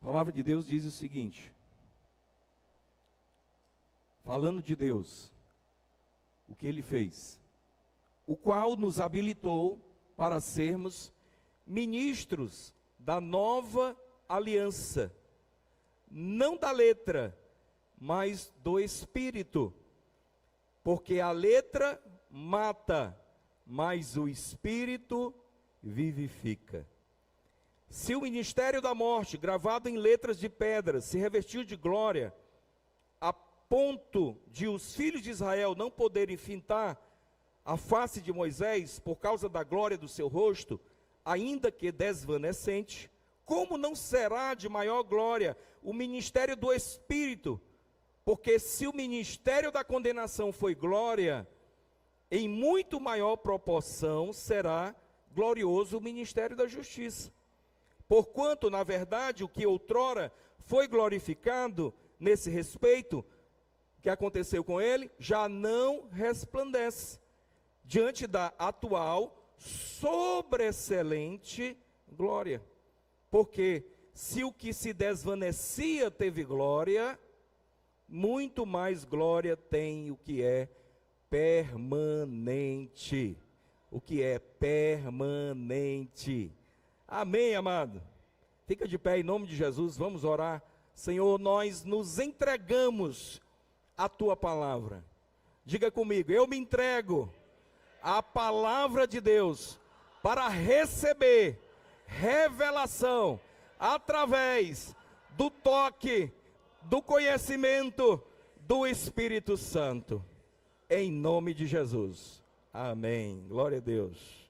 palavra de Deus diz o seguinte, falando de Deus, o que Ele fez, o qual nos habilitou para sermos ministros da nova aliança, não da letra, mas do Espírito, porque a letra mata, mas o Espírito vivifica. Se o ministério da morte, gravado em letras de pedra, se revestiu de glória, a ponto de os filhos de Israel não poderem fintar a face de Moisés por causa da glória do seu rosto, ainda que desvanecente, como não será de maior glória o ministério do Espírito? Porque se o ministério da condenação foi glória, em muito maior proporção será glorioso o ministério da justiça. Porquanto, na verdade, o que outrora foi glorificado nesse respeito, que aconteceu com ele, já não resplandece diante da atual sobreexcelente glória. Porque se o que se desvanecia teve glória, muito mais glória tem o que é permanente. O que é permanente. Amém, amado? Fica de pé em nome de Jesus, vamos orar. Senhor, nós nos entregamos à Tua palavra. Diga comigo, eu me entrego à palavra de Deus para receber revelação através do toque, do conhecimento do Espírito Santo. Em nome de Jesus. Amém. Glória a Deus.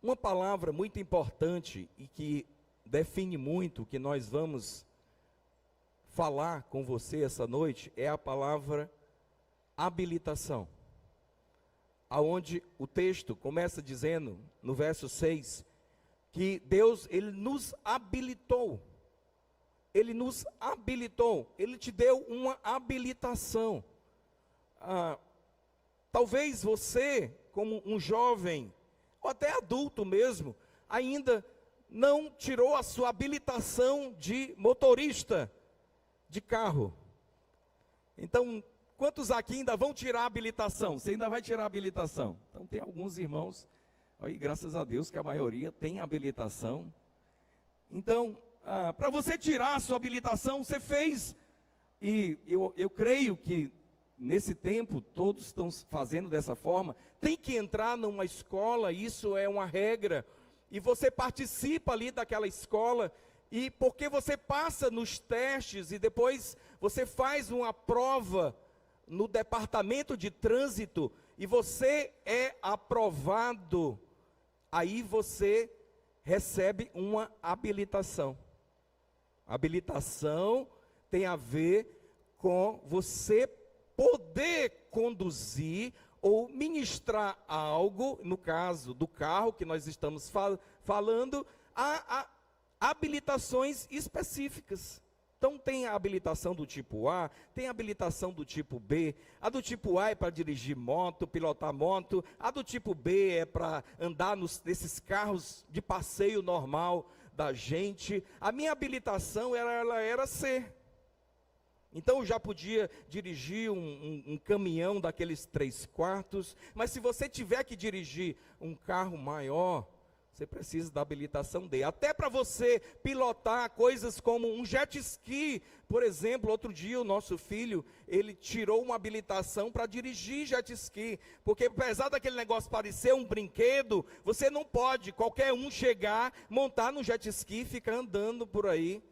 Uma palavra muito importante e que define muito o que nós vamos falar com você essa noite é a palavra habilitação. Aonde o texto começa dizendo, no verso 6, que Deus, Ele nos habilitou. Ele nos habilitou, Ele te deu uma habilitação. Talvez você, como um jovem, ou até adulto mesmo, ainda não tirou a sua habilitação de motorista de carro. Então, quantos aqui ainda vão tirar a habilitação? Você ainda vai tirar a habilitação? Então, tem alguns irmãos, aí, graças a Deus que a maioria tem habilitação. Então, para você tirar a sua habilitação, você fez, e eu creio que nesse tempo todos estão fazendo dessa forma, tem que entrar numa escola, isso é uma regra, e você participa ali daquela escola, e porque você passa nos testes, e depois você faz uma prova no departamento de trânsito, e você é aprovado, aí você recebe uma habilitação. Habilitação tem a ver com você poder conduzir ou ministrar algo, no caso do carro que nós estamos falando, a habilitações específicas. Então tem a habilitação do tipo A, tem a habilitação do tipo B. A do tipo A é para dirigir moto, pilotar moto. A do tipo B é para andar nesses carros de passeio normal da gente. A minha habilitação ela era C. Então eu já podia dirigir um caminhão daqueles 3/4, mas se você tiver que dirigir um carro maior, você precisa da habilitação D. Até para você pilotar coisas como um jet ski, por exemplo, outro dia o nosso filho, ele tirou uma habilitação para dirigir jet ski, porque apesar daquele negócio parecer um brinquedo, você não pode, qualquer um chegar, montar no jet ski e ficar andando por aí,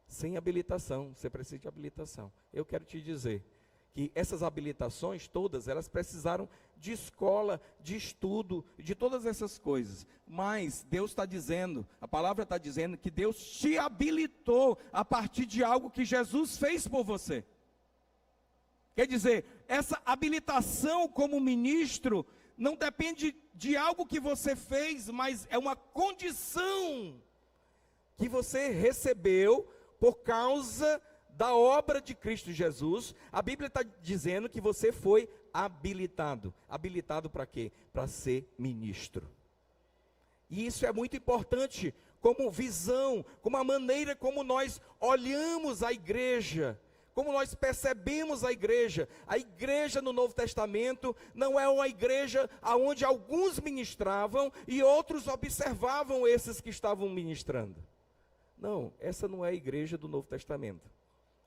sem habilitação. Você precisa de habilitação. Eu quero te dizer que essas habilitações todas, elas precisaram de escola, de estudo, de todas essas coisas. Mas Deus está dizendo, a palavra está dizendo que Deus te habilitou a partir de algo que Jesus fez por você. Quer dizer, essa habilitação como ministro não depende de algo que você fez, mas é uma condição que você recebeu por causa da obra de Cristo Jesus. A Bíblia está dizendo que você foi habilitado. Habilitado para quê? Para ser ministro. E isso é muito importante, como visão, como a maneira como nós olhamos a igreja, como nós percebemos a igreja. A igreja no Novo Testamento não é uma igreja onde alguns ministravam e outros observavam esses que estavam ministrando. Não, essa não é a igreja do Novo Testamento.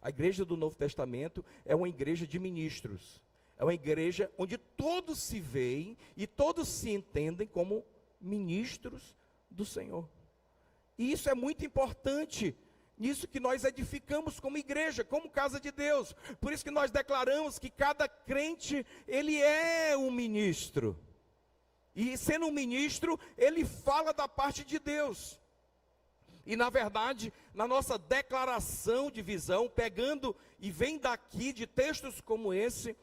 A igreja do Novo Testamento é uma igreja de ministros. É uma igreja onde todos se veem e todos se entendem como ministros do Senhor. E isso é muito importante, nisso que nós edificamos como igreja, como casa de Deus. Por isso que nós declaramos que cada crente, ele é um ministro. E sendo um ministro, ele fala da parte de Deus. E na verdade, na nossa declaração de visão, pegando e vem daqui de textos como esse,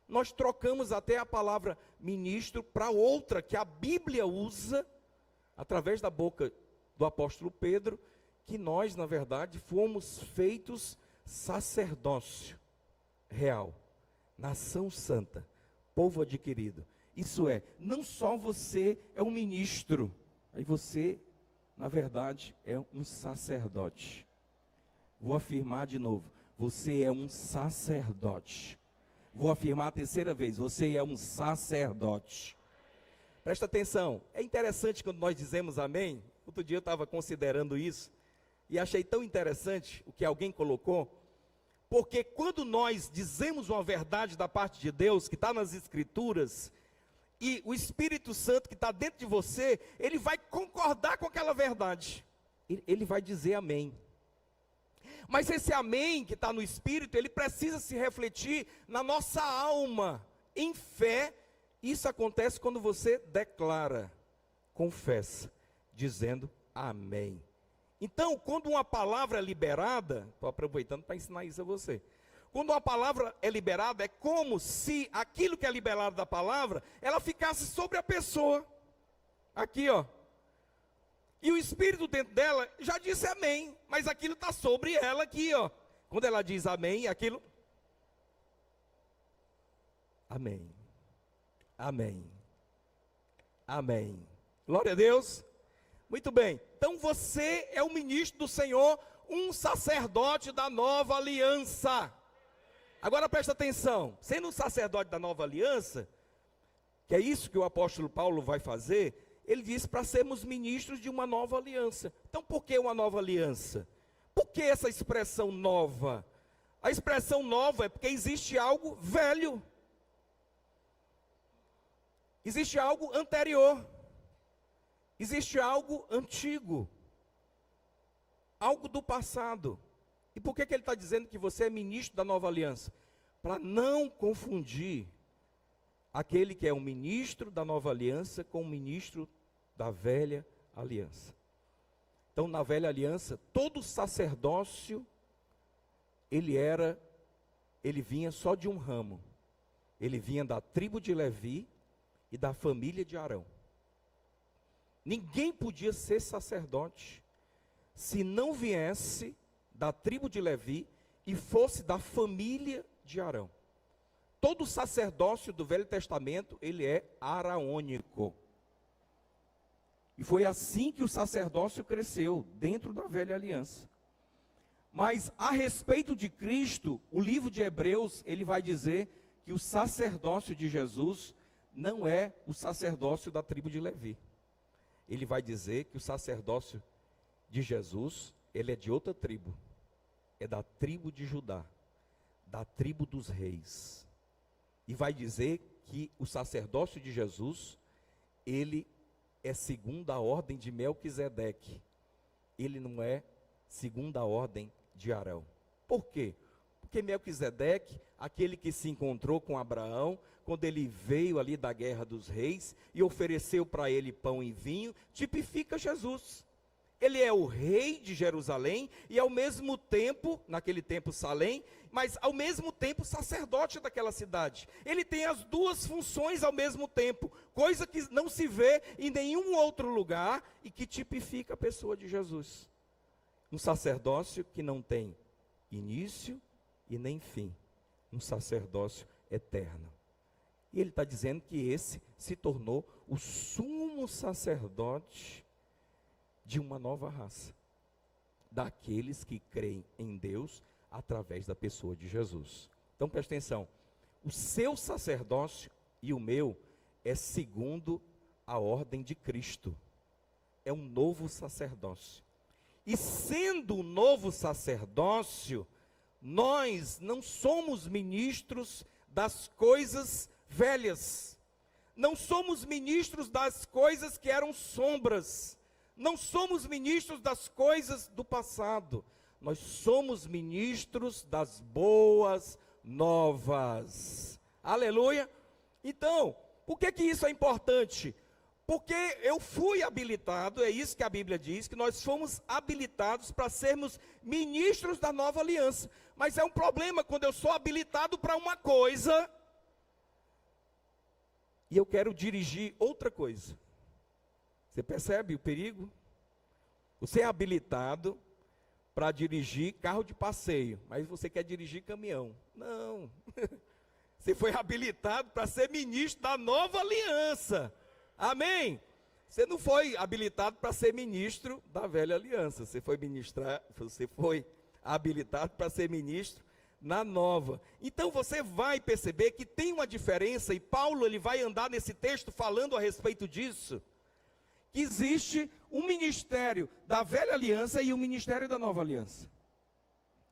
nós trocamos até a palavra ministro para outra que a Bíblia usa, através da boca do apóstolo Pedro, que nós, na verdade, fomos feitos sacerdócio real, nação santa, povo adquirido. Isso é, não só você é um ministro, aí você, na verdade, é um sacerdote. Vou afirmar de novo, você é um sacerdote. Vou afirmar a terceira vez, você é um sacerdote. Presta atenção, é interessante quando nós dizemos amém. Outro dia eu estava considerando isso, e achei tão interessante o que alguém colocou, porque quando nós dizemos uma verdade da parte de Deus, que está nas Escrituras, e o Espírito Santo que está dentro de você, ele vai concordar com aquela verdade, ele vai dizer amém. Mas esse amém que está no Espírito, ele precisa se refletir na nossa alma, em fé. Isso acontece quando você declara, confessa, dizendo amém. Então, quando uma palavra é liberada, estou aproveitando para ensinar isso a você. Quando uma palavra é liberada, é como se aquilo que é liberado da palavra, ela ficasse sobre a pessoa. Aqui, ó. E o Espírito dentro dela já disse amém, mas aquilo está sobre ela aqui, ó. Quando ela diz amém, aquilo... Amém. Amém. Amém. Glória a Deus. Muito bem. Então você é o ministro do Senhor, um sacerdote da nova aliança. Agora presta atenção. Sendo um sacerdote da nova aliança, que é isso que o apóstolo Paulo vai fazer, ele diz para sermos ministros de uma nova aliança. Então por que uma nova aliança? Por que essa expressão nova? A expressão nova é porque existe algo velho. Existe algo anterior. Existe algo antigo. Algo do passado. E por que ele está dizendo que você é ministro da nova aliança? Para não confundir aquele que é um ministro da nova aliança com o ministro da velha aliança. Então, na velha aliança, todo sacerdócio, ele vinha só de um ramo. Ele vinha da tribo de Levi e da família de Arão. Ninguém podia ser sacerdote se não viesse da tribo de Levi e fosse da família de Arão. Todo sacerdócio do Velho Testamento, ele é araônico. E foi assim que o sacerdócio cresceu, dentro da velha aliança. Mas a respeito de Cristo, o livro de Hebreus, ele vai dizer que o sacerdócio de Jesus não é o sacerdócio da tribo de Levi. Ele vai dizer que o sacerdócio de Jesus, ele é de outra tribo. É da tribo de Judá, da tribo dos reis. E vai dizer que o sacerdócio de Jesus, ele é segundo a ordem de Melquisedeque. Ele não é segundo a ordem de Arão. Por quê? Porque Melquisedeque, aquele que se encontrou com Abraão, quando ele veio ali da guerra dos reis e ofereceu para ele pão e vinho, tipifica Jesus. Ele é o rei de Jerusalém e ao mesmo tempo, naquele tempo Salém, mas ao mesmo tempo sacerdote daquela cidade. Ele tem as duas funções ao mesmo tempo, coisa que não se vê em nenhum outro lugar e que tipifica a pessoa de Jesus. Um sacerdócio que não tem início e nem fim, um sacerdócio eterno. E ele está dizendo que esse se tornou o sumo sacerdote de uma nova raça, daqueles que creem em Deus através da pessoa de Jesus. Então presta atenção, o seu sacerdócio e o meu é segundo a ordem de Cristo, é um novo sacerdócio. E sendo um novo sacerdócio, nós não somos ministros das coisas velhas, não somos ministros das coisas que eram sombras, não somos ministros das coisas do passado, nós somos ministros das boas novas. Aleluia! Então, por que isso é importante? Porque eu fui habilitado, é isso que a Bíblia diz, que nós fomos habilitados para sermos ministros da nova aliança. Mas é um problema quando eu sou habilitado para uma coisa e eu quero dirigir outra coisa. Você percebe o perigo? Você é habilitado para dirigir carro de passeio, mas você quer dirigir caminhão. Não. Você foi habilitado para ser ministro da nova aliança. Amém? Você não foi habilitado para ser ministro da velha aliança. Você foi habilitado para ser ministro na nova. Então você vai perceber que tem uma diferença, e Paulo ele vai andar nesse texto falando a respeito disso, que existe um ministério da velha aliança e um ministério da nova aliança.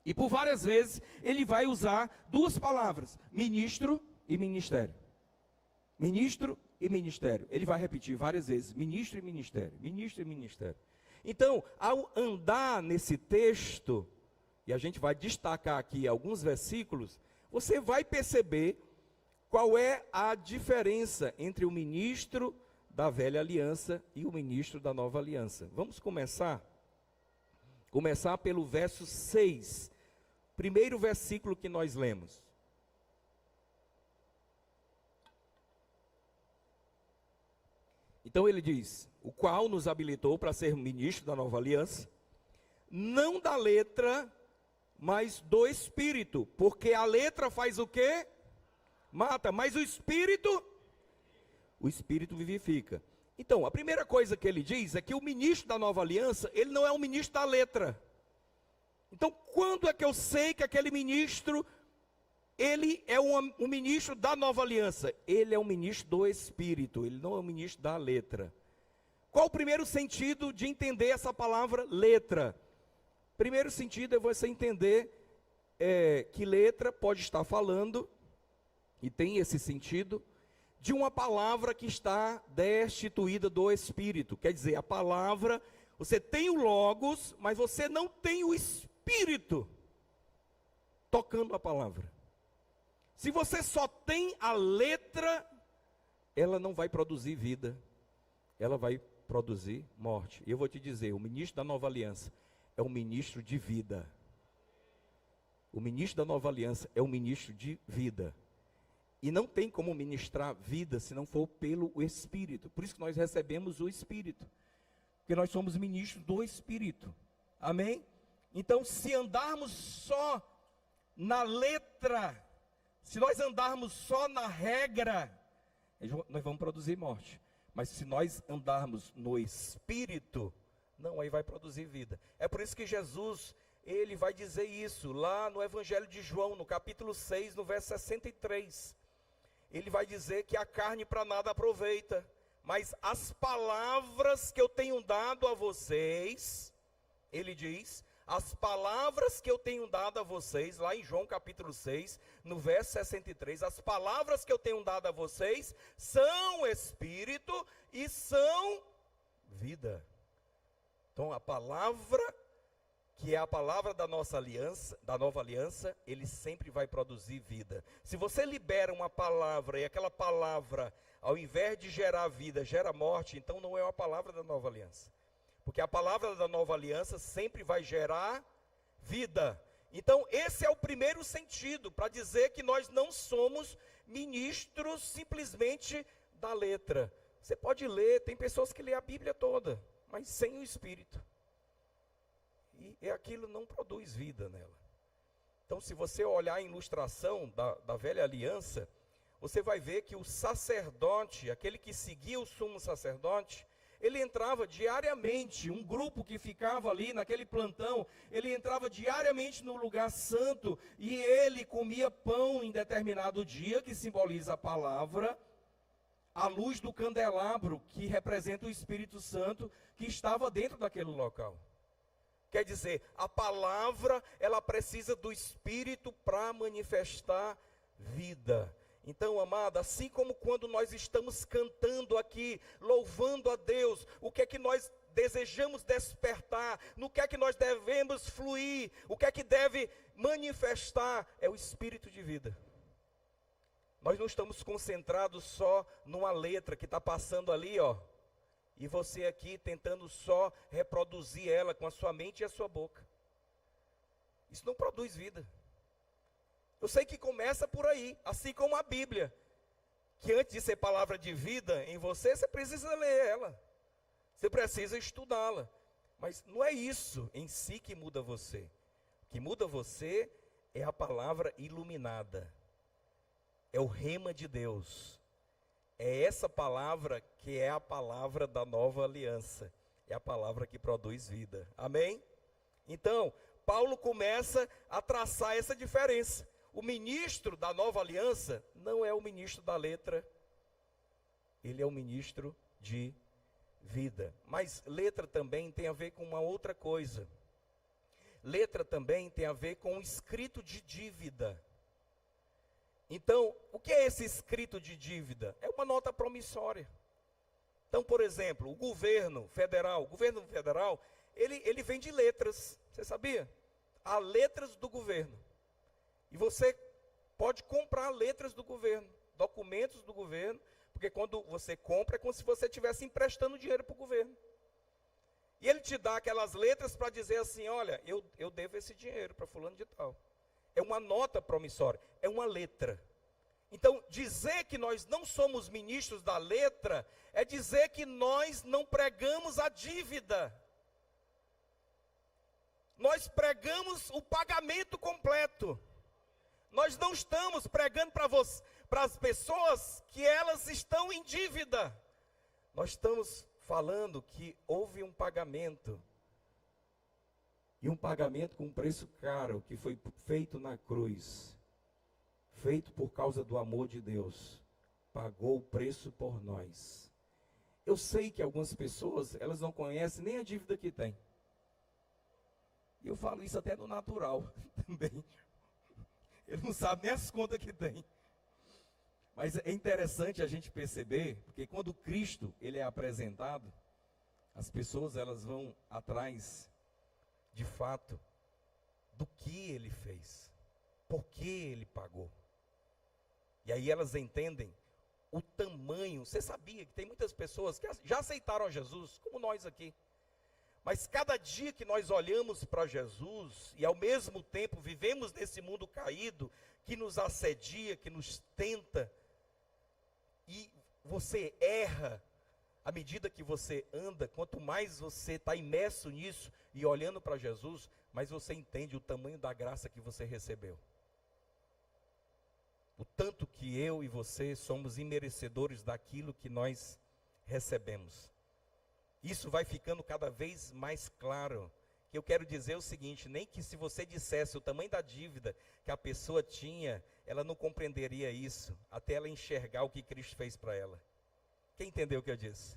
E por várias vezes ele vai usar duas palavras, ministro e ministério. Ministro e ministério. Ele vai repetir várias vezes, ministro e ministério, ministro e ministério. Então, ao andar nesse texto, e a gente vai destacar aqui alguns versículos, você vai perceber qual é a diferença entre o ministro da velha aliança e o ministro da nova aliança. Vamos começar pelo verso 6, primeiro versículo que nós lemos. Então ele diz, o qual nos habilitou para ser ministro da nova aliança, não da letra, mas do Espírito, porque a letra faz o quê? Mata, mas o Espírito vivifica. Então, a primeira coisa que ele diz é que o ministro da nova aliança, ele não é um ministro da letra. Então, quando é que eu sei que aquele ministro, ele é um ministro da nova aliança? Ele é um ministro do Espírito, ele não é um ministro da letra. Qual o primeiro sentido de entender essa palavra letra? Primeiro sentido é você entender que letra pode estar falando, e tem esse sentido, de uma palavra que está destituída do Espírito. Quer dizer, a palavra, você tem o Logos, mas você não tem o Espírito tocando a palavra. Se você só tem a letra, ela não vai produzir vida, ela vai produzir morte. E eu vou te dizer, o ministro da nova aliança é um ministro de vida. O ministro da nova aliança é um ministro de vida. E não tem como ministrar vida se não for pelo Espírito. Por isso que nós recebemos o Espírito. Porque nós somos ministros do Espírito. Amém? Então, se andarmos só na letra, se nós andarmos só na regra, nós vamos produzir morte. Mas se nós andarmos no Espírito, não, aí vai produzir vida. É por isso que Jesus, ele vai dizer isso lá no Evangelho de João, no capítulo 6, no verso 63. Ele vai dizer que a carne para nada aproveita, mas as palavras que eu tenho dado a vocês, ele diz, as palavras que eu tenho dado a vocês, lá em João capítulo 6, no verso 63, as palavras que eu tenho dado a vocês são espírito e são vida. Então a palavra, que é a palavra da nossa aliança, da nova aliança, ele sempre vai produzir vida. Se você libera uma palavra e aquela palavra, ao invés de gerar vida, gera morte, então não é uma palavra da nova aliança. Porque a palavra da nova aliança sempre vai gerar vida. Então esse é o primeiro sentido, para dizer que nós não somos ministros simplesmente da letra. Você pode ler, tem pessoas que lêem a Bíblia toda, mas sem o Espírito. E aquilo não produz vida nela. Então, se você olhar a ilustração da velha aliança, você vai ver que o sacerdote, aquele que seguia o sumo sacerdote, ele entrava diariamente, um grupo que ficava ali naquele plantão, ele entrava diariamente no lugar santo, e ele comia pão em determinado dia, que simboliza a palavra, à luz do candelabro, que representa o Espírito Santo, que estava dentro daquele local. Quer dizer, a palavra, ela precisa do Espírito para manifestar vida. Então, amado, assim como quando nós estamos cantando aqui, louvando a Deus, o que é que nós desejamos despertar, no que é que nós devemos fluir, o que é que deve manifestar, é o Espírito de vida. Nós não estamos concentrados só numa letra que está passando ali, ó, e você aqui tentando só reproduzir ela com a sua mente e a sua boca. Isso não produz vida. Eu sei que começa por aí, assim como a Bíblia, que antes de ser palavra de vida em você, você precisa ler ela, você precisa estudá-la, mas não é isso em si que muda você. O que muda você é a palavra iluminada, é o rema de Deus, é essa palavra que é a palavra da nova aliança, é a palavra que produz vida, amém? Então, Paulo começa a traçar essa diferença. O ministro da nova aliança não é o ministro da letra, ele é o ministro de vida. Mas letra também tem a ver com uma outra coisa. Letra também tem a ver com o escrito de dívida. Então, o que é esse escrito de dívida? É uma nota promissória. Então, por exemplo, o governo federal, ele vende letras, você sabia? Há letras do governo. E você pode comprar letras do governo, documentos do governo, porque quando você compra é como se você estivesse emprestando dinheiro para o governo. E ele te dá aquelas letras para dizer assim, olha, eu devo esse dinheiro para fulano de tal. É uma nota promissória, é uma letra. Então, dizer que nós não somos ministros da letra, é dizer que nós não pregamos a dívida. Nós pregamos o pagamento completo. Nós não estamos pregando para as pessoas que elas estão em dívida. Nós estamos falando que houve um pagamento. E um pagamento com um preço caro, que foi feito na cruz. Feito por causa do amor de Deus. Pagou o preço por nós. Eu sei que algumas pessoas, elas não conhecem nem a dívida que tem. E eu falo isso até no natural também. Ele não sabe nem as contas que tem. Mas é interessante a gente perceber, porque quando Cristo ele é apresentado, as pessoas elas vão atrás, de fato, do que ele fez, por que ele pagou. E aí elas entendem o tamanho. Você sabia que tem muitas pessoas que já aceitaram Jesus, como nós aqui. Mas cada dia que nós olhamos para Jesus e ao mesmo tempo vivemos nesse mundo caído, que nos assedia, que nos tenta, e você erra, à medida que você anda, quanto mais você está imerso nisso e olhando para Jesus, mais você entende o tamanho da graça que você recebeu. O tanto que eu e você somos imerecedores daquilo que nós recebemos. Isso vai ficando cada vez mais claro. Eu quero dizer o seguinte, nem que se você dissesse o tamanho da dívida que a pessoa tinha, ela não compreenderia isso, até ela enxergar o que Cristo fez para ela. Quem entendeu o que eu disse?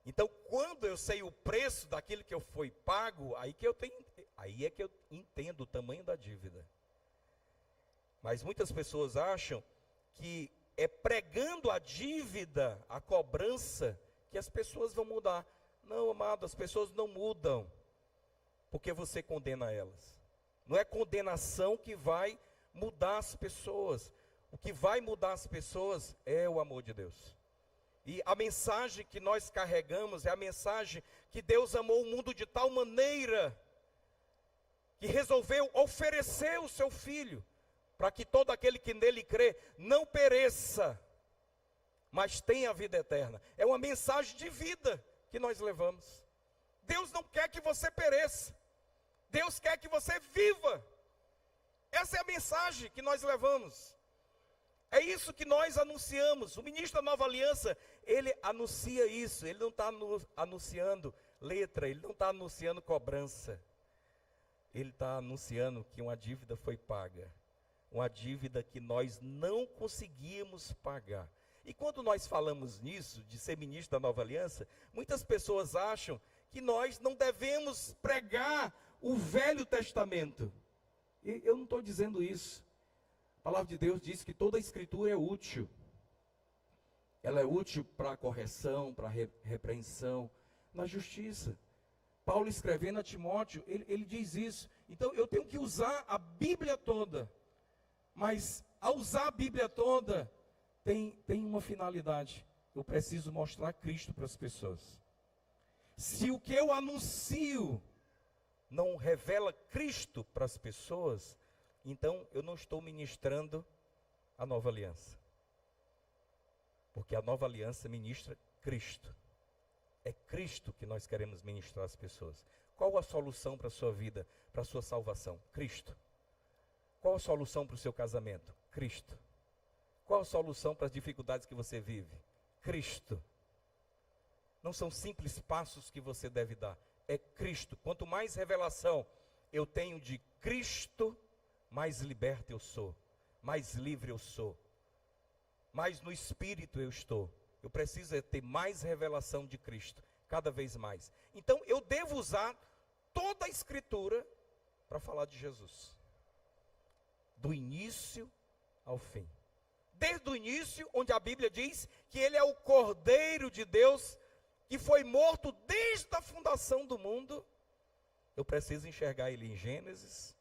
Então, quando eu sei o preço daquilo que eu fui pago, aí é que eu entendo o tamanho da dívida. Mas muitas pessoas acham que é pregando a dívida, a cobrança, que as pessoas vão mudar. Não, amado, as pessoas não mudam, porque você condena elas. Não é condenação que vai mudar as pessoas. O que vai mudar as pessoas é o amor de Deus. E a mensagem que nós carregamos é a mensagem que Deus amou o mundo de tal maneira, que resolveu oferecer o seu Filho, para que todo aquele que nele crê não pereça, mas tenha a vida eterna. É uma mensagem de vida que nós levamos. Deus não quer que você pereça. Deus quer que você viva. Essa é a mensagem que nós levamos. É isso que nós anunciamos. O ministro da Nova Aliança, ele anuncia isso. Ele não está anunciando letra, ele não está anunciando cobrança. Ele está anunciando que uma dívida foi paga. Uma dívida que nós não conseguíamos pagar. E quando nós falamos nisso, de ser ministro da Nova Aliança, muitas pessoas acham que nós não devemos pregar o Velho Testamento. E eu não estou dizendo isso. A palavra de Deus diz que toda a Escritura é útil. Ela é útil para a correção, para a repreensão, na justiça. Paulo escrevendo a Timóteo, ele diz isso. Então eu tenho que usar a Bíblia toda. Mas ao usar a Bíblia toda, tem uma finalidade. Eu preciso mostrar Cristo para as pessoas. Se o que eu anuncio não revela Cristo para as pessoas, então eu não estou ministrando a Nova Aliança. Porque a Nova Aliança ministra Cristo. É Cristo que nós queremos ministrar às pessoas. Qual a solução para a sua vida, para a sua salvação? Cristo. Qual a solução para o seu casamento? Cristo. Qual a solução para as dificuldades que você vive? Cristo. Não são simples passos que você deve dar. É Cristo. Quanto mais revelação eu tenho de Cristo, mais liberto eu sou. Mais livre eu sou. Mais no Espírito eu estou. Eu preciso ter mais revelação de Cristo. Cada vez mais. Então eu devo usar toda a Escritura para falar de Jesus. Do início ao fim. Desde o início, onde a Bíblia diz que ele é o Cordeiro de Deus, que foi morto desde a fundação do mundo. Eu preciso enxergar ele em Gênesis,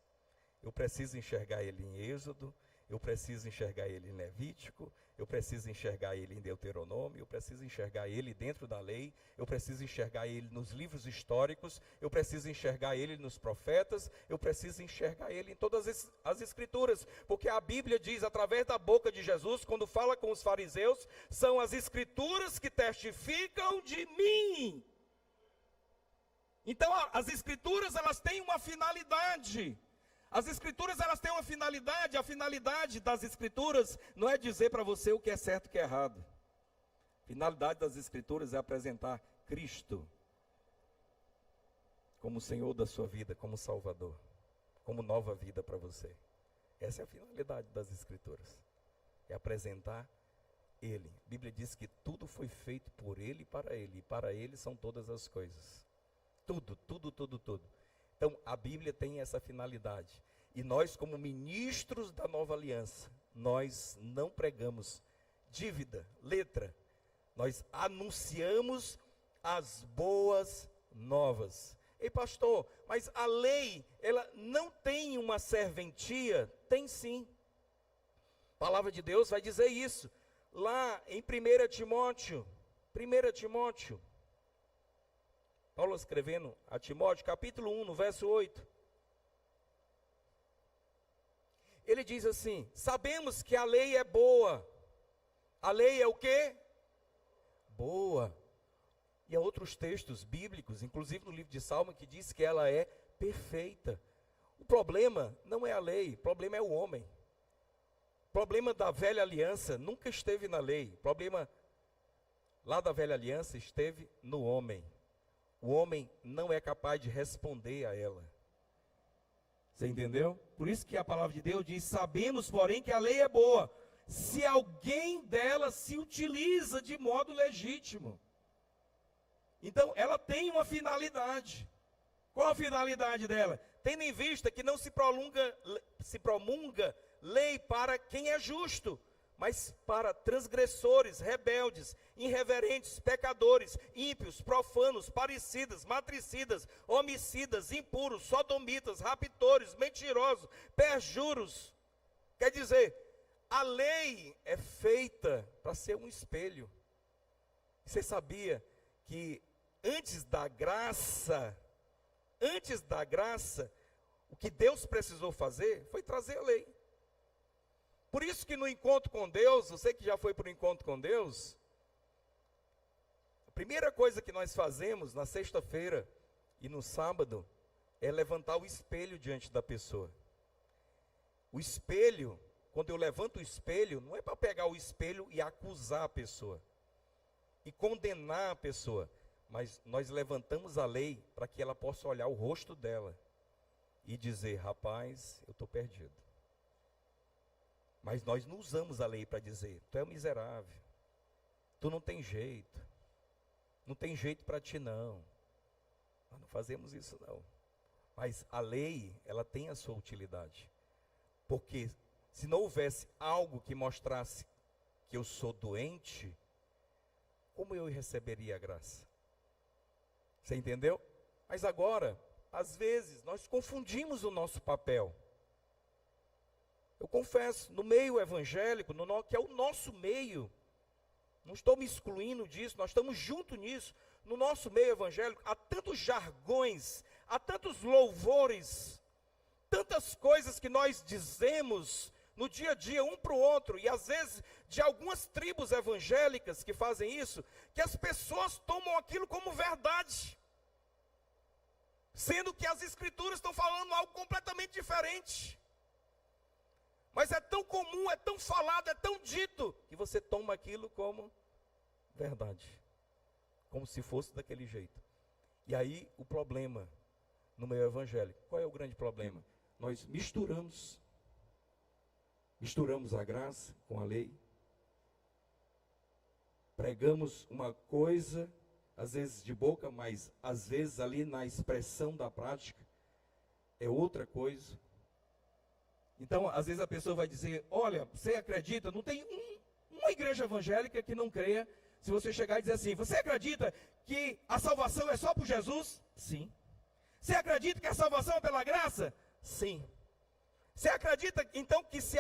eu preciso enxergar ele em Êxodo, eu preciso enxergar ele em Levítico, eu preciso enxergar ele em Deuteronômio, eu preciso enxergar ele dentro da lei, eu preciso enxergar ele nos livros históricos, eu preciso enxergar ele nos profetas, eu preciso enxergar ele em todas as escrituras, porque a Bíblia diz através da boca de Jesus, quando fala com os fariseus, são as escrituras que testificam de mim. Então as escrituras, elas têm uma finalidade. As escrituras, elas têm uma finalidade. A finalidade das escrituras não é dizer para você o que é certo e o que é errado. A finalidade das escrituras é apresentar Cristo como Senhor da sua vida, como Salvador, como nova vida para você. Essa é a finalidade das escrituras. É apresentar Ele. A Bíblia diz que tudo foi feito por Ele e para Ele são todas as coisas. Tudo. Então, a Bíblia tem essa finalidade. E nós, como ministros da Nova Aliança, nós não pregamos dívida, letra. Nós anunciamos as boas novas. Ei, pastor, mas a lei, ela não tem uma serventia? Tem sim. A palavra de Deus vai dizer isso. Lá em 1 Timóteo, Paulo escrevendo a Timóteo, capítulo 1, no verso 8. Ele diz assim: sabemos que a lei é boa. A lei é o quê? Boa. E há outros textos bíblicos, inclusive no livro de Salmo, que diz que ela é perfeita. O problema não é a lei, o problema é o homem. O problema da velha aliança nunca esteve na lei. O problema lá da velha aliança esteve no homem. O homem não é capaz de responder a ela. Você entendeu? Por isso que a palavra de Deus diz: sabemos, porém, que a lei é boa, se alguém dela se utiliza de modo legítimo. Então, ela tem uma finalidade. Qual a finalidade dela? Tendo em vista que não se promulga lei para quem é justo, mas para transgressores, rebeldes, irreverentes, pecadores, ímpios, profanos, parricidas, matricidas, homicidas, impuros, sodomitas, raptores, mentirosos, perjuros. Quer dizer, a lei é feita para ser um espelho. Você sabia que antes da graça, o que Deus precisou fazer foi trazer a lei. Por isso que no encontro com Deus, você que já foi para o encontro com Deus, a primeira coisa que nós fazemos na sexta-feira e no sábado é levantar o espelho diante da pessoa. O espelho quando eu levanto o espelho, não é para pegar o espelho e acusar a pessoa, e condenar a pessoa, mas nós levantamos a lei para que ela possa olhar o rosto dela e dizer: rapaz, eu estou perdido. Mas nós não usamos a lei para dizer: tu é um miserável, tu não tem jeito para ti não. Nós não fazemos isso não. Mas a lei, ela tem a sua utilidade. Porque se não houvesse algo que mostrasse que eu sou doente, como eu receberia a graça? Você entendeu? Mas agora, às vezes, nós confundimos o nosso papel. Eu confesso, no meio evangélico, que é o nosso meio, não estou me excluindo disso, nós estamos juntos nisso. No nosso meio evangélico, há tantos jargões, há tantos louvores, tantas coisas que nós dizemos no dia a dia um para o outro, e às vezes de algumas tribos evangélicas que fazem isso, que as pessoas tomam aquilo como verdade, sendo que as escrituras estão falando algo completamente diferente. Mas é tão comum, é tão falado, é tão dito, que você toma aquilo como verdade, como se fosse daquele jeito. E aí o problema no meio evangélico, qual é o grande problema? Nós misturamos a graça com a lei, pregamos uma coisa, às vezes de boca, mas às vezes ali na expressão da prática, é outra coisa. Então, às vezes a pessoa vai dizer: olha, você acredita? Não tem uma igreja evangélica que não creia. Se você chegar e dizer assim: você acredita que a salvação é só por Jesus? Sim. Você acredita que a salvação é pela graça? Sim. Você acredita então que se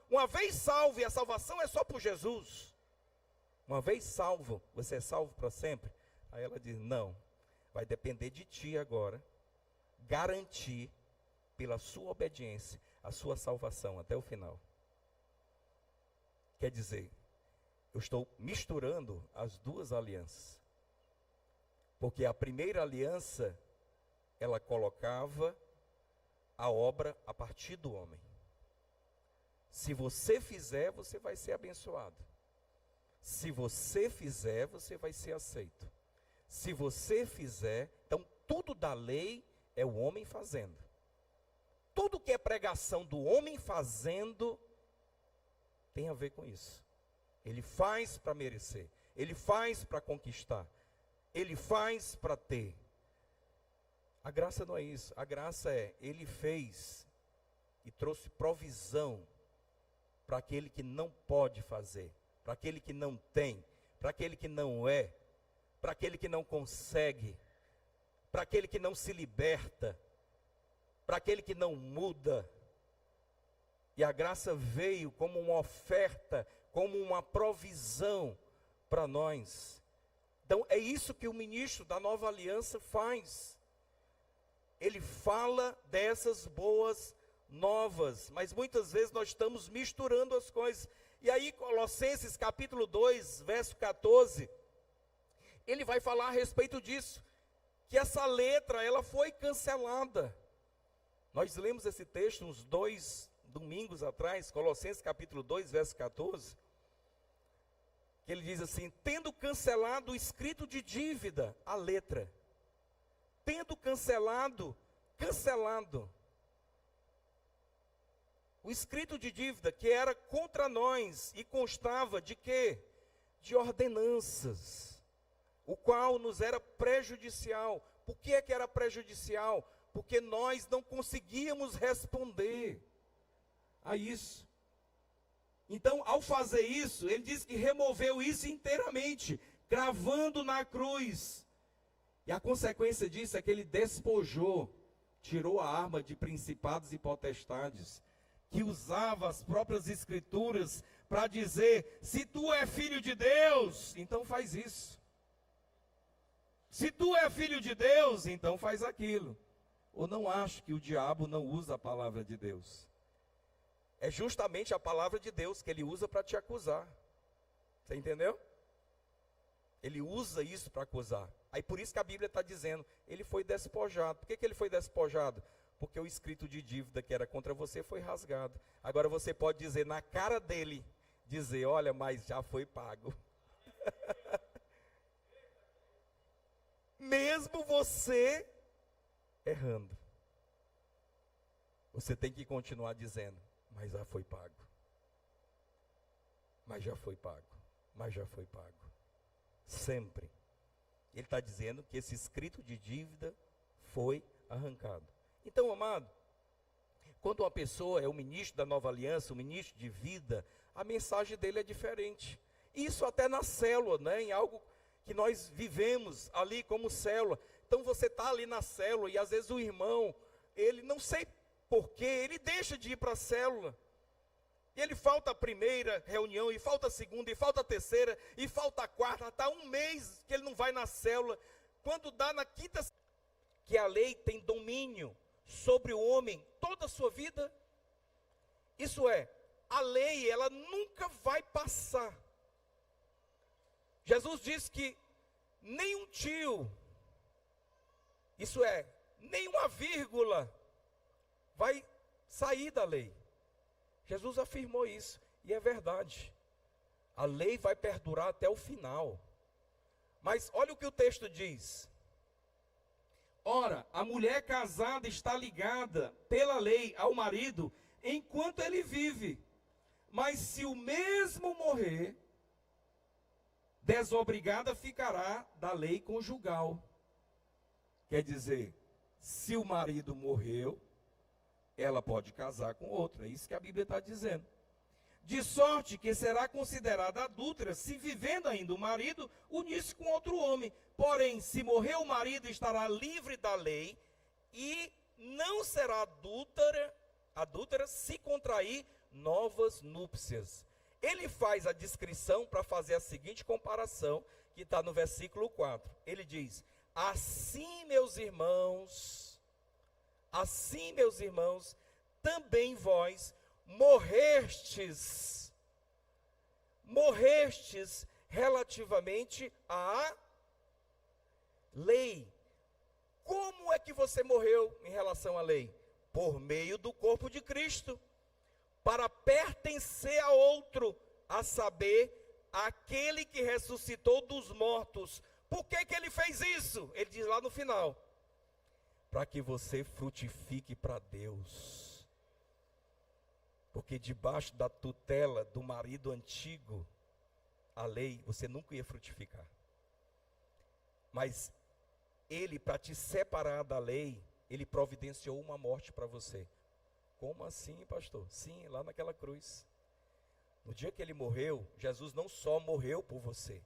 uma vez salvo e a salvação é só por Jesus, uma vez salvo, você é salvo para sempre? Aí ela diz: não, vai depender de ti agora garantir pela sua obediência a sua salvação até o final. Quer dizer, eu estou misturando as duas alianças. Porque a primeira aliança, ela colocava a obra a partir do homem. Se você fizer, você vai ser abençoado. Se você fizer, você vai ser aceito. Se você fizer, então tudo da lei é o homem fazendo. Tudo que é pregação do homem fazendo tem a ver com isso. Ele faz para merecer, ele faz para conquistar, ele faz para ter. A graça não é isso. A graça é: ele fez e trouxe provisão para aquele que não pode fazer, para aquele que não tem, para aquele que não é, para aquele que não consegue, para aquele que não se liberta, para aquele que não muda. E a graça veio como uma oferta, como uma provisão para nós. Então é isso que o ministro da nova aliança faz. Ele fala dessas boas novas, mas muitas vezes nós estamos misturando as coisas. E aí Colossenses capítulo 2, verso 14, ele vai falar a respeito disso, que essa letra, ela foi cancelada. Nós lemos esse texto uns 2 domingos atrás, Colossenses capítulo 2, verso 14, que ele diz assim: tendo cancelado o escrito de dívida, a letra, tendo cancelado o escrito de dívida que era contra nós e constava de quê? De ordenanças, o qual nos era prejudicial. Por que é que era prejudicial? Porque nós não conseguíamos responder a isso. Então, ao fazer isso, ele diz que removeu isso inteiramente, cravando na cruz. E a consequência disso é que ele despojou, tirou a arma de principados e potestades, que usava as próprias escrituras para dizer: se tu é filho de Deus, então faz isso. Se tu é filho de Deus, então faz aquilo. Ou não acho que o diabo não usa a palavra de Deus. É justamente a palavra de Deus que ele usa para te acusar. Você entendeu? Ele usa isso para acusar. Aí por isso que a Bíblia está dizendo, ele foi despojado. Por que ele foi despojado? Porque o escrito de dívida que era contra você foi rasgado. Agora você pode dizer na cara dele, dizer, olha, mas já foi pago. Mesmo você errando. Você tem que continuar dizendo, mas já foi pago. Mas já foi pago. Mas já foi pago. Sempre. Ele está dizendo que esse escrito de dívida foi arrancado. Então, amado, quando uma pessoa é o ministro da nova aliança, o ministro de vida, a mensagem dele é diferente. Isso até na célula, né? Em algo que nós vivemos ali como célula. Então você está ali na célula e às vezes o irmão, ele não sei porquê, ele deixa de ir para a célula. E ele falta a primeira reunião, e falta a segunda, e falta a terceira, e falta a quarta, está um mês que ele não vai na célula. Quando dá na quinta, que a lei tem domínio sobre o homem toda a sua vida. Isso é, a lei ela nunca vai passar. Jesus diz que nem um tio, isso é, nem uma vírgula vai sair da lei. Jesus afirmou isso, e é verdade. A lei vai perdurar até o final. Mas olha o que o texto diz. Ora, a mulher casada está ligada pela lei ao marido enquanto ele vive. Mas se o mesmo morrer, desobrigada ficará da lei conjugal. Quer dizer, se o marido morreu, ela pode casar com outro. É isso que a Bíblia está dizendo. De sorte que será considerada adúltera se vivendo ainda o marido unir-se com outro homem. Porém, se morrer o marido, estará livre da lei e não será adúltera se contrair novas núpcias. Ele faz a descrição para fazer a seguinte comparação, que está no versículo 4. Ele diz, assim meus irmãos, também vós morrestes relativamente à lei. Como é que você morreu em relação à lei? Por meio do corpo de Cristo, para pertencer a outro, a saber, aquele que ressuscitou dos mortos. Por que que ele fez isso? Ele diz lá no final, para que você frutifique para Deus. Porque debaixo da tutela do marido antigo, a lei, você nunca ia frutificar. Mas ele, para te separar da lei, ele providenciou uma morte para você. Como assim, pastor? Sim, lá naquela cruz. No dia que ele morreu, Jesus não só morreu por você,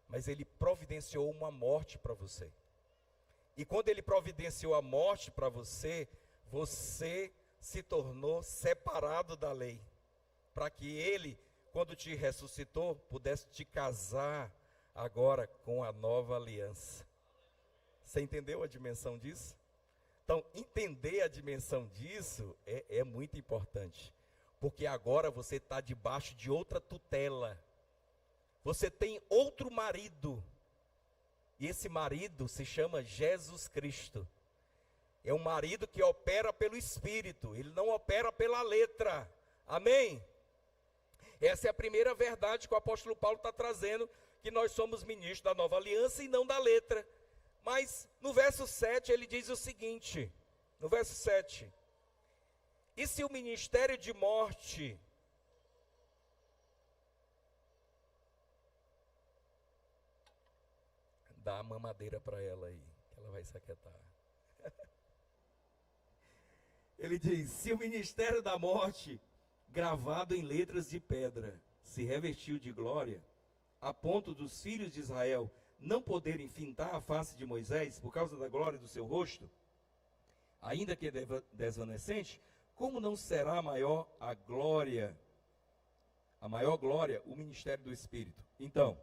mas ele providenciou uma morte para você. E quando ele providenciou a morte para você, você se tornou separado da lei. Para que ele, quando te ressuscitou, pudesse te casar agora com a nova aliança. Você entendeu a dimensão disso? Então, entender a dimensão disso é muito importante. Porque agora você está debaixo de outra tutela. Você tem outro marido. E esse marido se chama Jesus Cristo. É um marido que opera pelo Espírito. Ele não opera pela letra. Amém? Essa é a primeira verdade que o apóstolo Paulo está trazendo. Que nós somos ministros da nova aliança e não da letra. Mas no verso 7 ele diz o seguinte. No verso 7. E se o ministério de morte... Dá a mamadeira para ela aí, que ela vai se aquietar. Ele diz, se o ministério da morte, gravado em letras de pedra, se revestiu de glória, a ponto dos filhos de Israel não poderem fintar a face de Moisés por causa da glória do seu rosto, ainda que desvanecente, como não será maior glória, o ministério do Espírito? Então,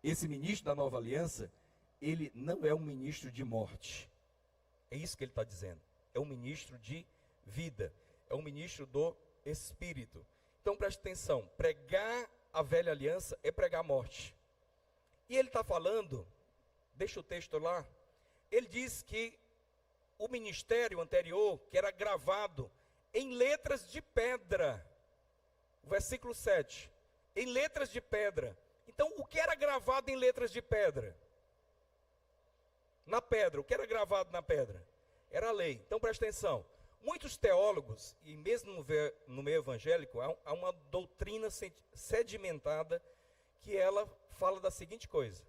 esse ministro da nova aliança, ele não é um ministro de morte. É isso que ele está dizendo. É um ministro de vida. É um ministro do Espírito. Então preste atenção. Pregar a velha aliança é pregar a morte. E ele está falando, deixa o texto lá. Ele diz que o ministério anterior, que era gravado em letras de pedra. Versículo 7. Em letras de pedra. Então, o que era gravado em letras de pedra? Na pedra, o que era gravado na pedra? Era a lei. Então, presta atenção. Muitos teólogos, e mesmo no meio evangélico, há uma doutrina sedimentada que ela fala da seguinte coisa: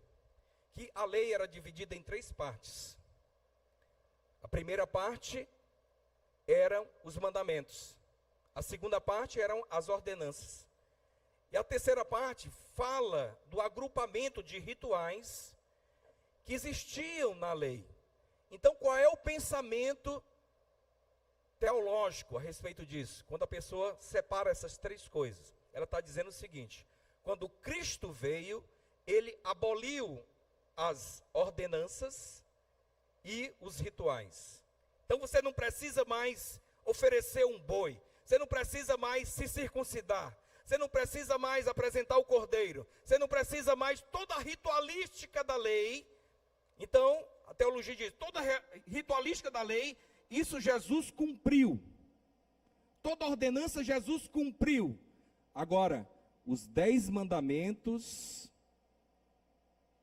que a lei era dividida em 3 partes. A primeira parte eram os mandamentos. A segunda parte eram as ordenanças. E a terceira parte fala do agrupamento de rituais que existiam na lei. Então, qual é o pensamento teológico a respeito disso? Quando a pessoa separa essas 3 coisas, ela está dizendo o seguinte: quando Cristo veio, ele aboliu as ordenanças e os rituais. Então você não precisa mais oferecer um boi, você não precisa mais se circuncidar, você não precisa mais apresentar o cordeiro, você não precisa mais toda a ritualística da lei. Então, a teologia diz, toda a ritualística da lei, isso Jesus cumpriu. Toda a ordenança Jesus cumpriu. Agora, os 10 mandamentos,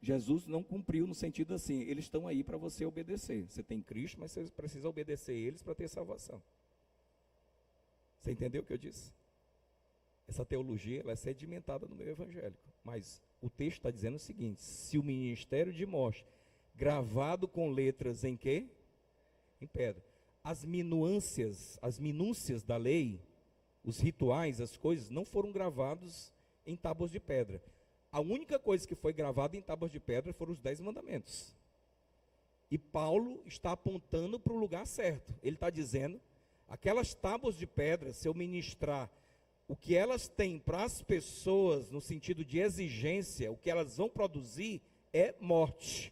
Jesus não cumpriu no sentido assim, eles estão aí para você obedecer. Você tem Cristo, mas você precisa obedecer eles para ter salvação. Você entendeu o que eu disse? Essa teologia, ela é sedimentada no meio evangélico. Mas o texto está dizendo o seguinte: se o ministério de morte, gravado com letras em quê? Em pedra. As minúcias da lei, os rituais, as coisas, não foram gravados em tábuas de pedra. A única coisa que foi gravada em tábuas de pedra foram os 10 mandamentos. E Paulo está apontando para o lugar certo. Ele está dizendo, aquelas tábuas de pedra, se eu ministrar o que elas têm para as pessoas, no sentido de exigência, o que elas vão produzir é morte.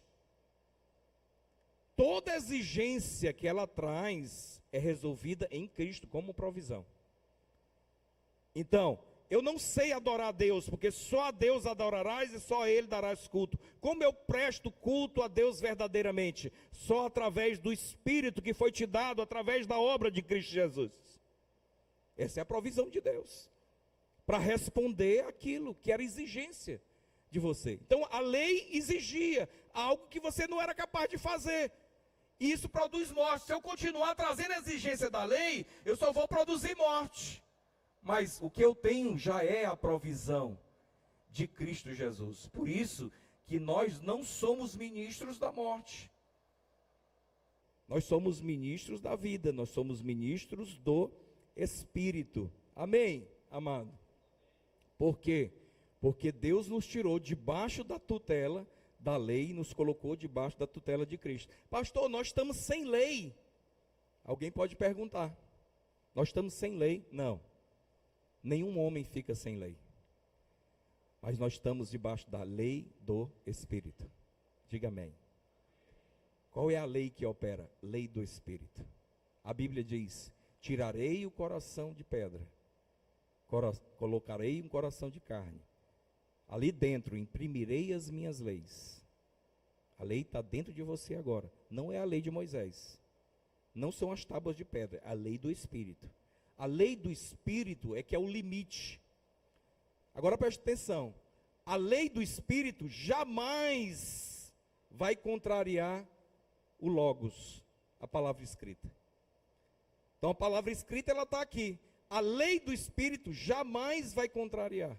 Toda exigência que ela traz é resolvida em Cristo como provisão. Então, eu não sei adorar a Deus, porque só a Deus adorarás e só a Ele darás culto. Como eu presto culto a Deus verdadeiramente? Só através do Espírito que foi te dado, através da obra de Cristo Jesus. Essa é a provisão de Deus, para responder aquilo que era exigência de você. Então, a lei exigia algo que você não era capaz de fazer. E isso produz morte. Se eu continuar trazendo a exigência da lei, eu só vou produzir morte. Mas o que eu tenho já é a provisão de Cristo Jesus. Por isso que nós não somos ministros da morte. Nós somos ministros da vida, nós somos ministros do Espírito. Amém, amado? Por quê? Porque Deus nos tirou debaixo da tutela da lei e nos colocou debaixo da tutela de Cristo. Pastor, nós estamos sem lei. Alguém pode perguntar. Nós estamos sem lei? Não. Nenhum homem fica sem lei. Mas nós estamos debaixo da lei do Espírito. Diga amém. Qual é a lei que opera? Lei do Espírito. A Bíblia diz, tirarei o coração de pedra, colocarei um coração de carne. Ali dentro imprimirei as minhas leis. A lei está dentro de você agora. Não é a lei de Moisés. Não são as tábuas de pedra, é a lei do Espírito. A lei do Espírito é que é o limite. Agora preste atenção. A lei do Espírito jamais vai contrariar o Logos, a palavra escrita. Então a palavra escrita ela está aqui. A lei do Espírito jamais vai contrariar.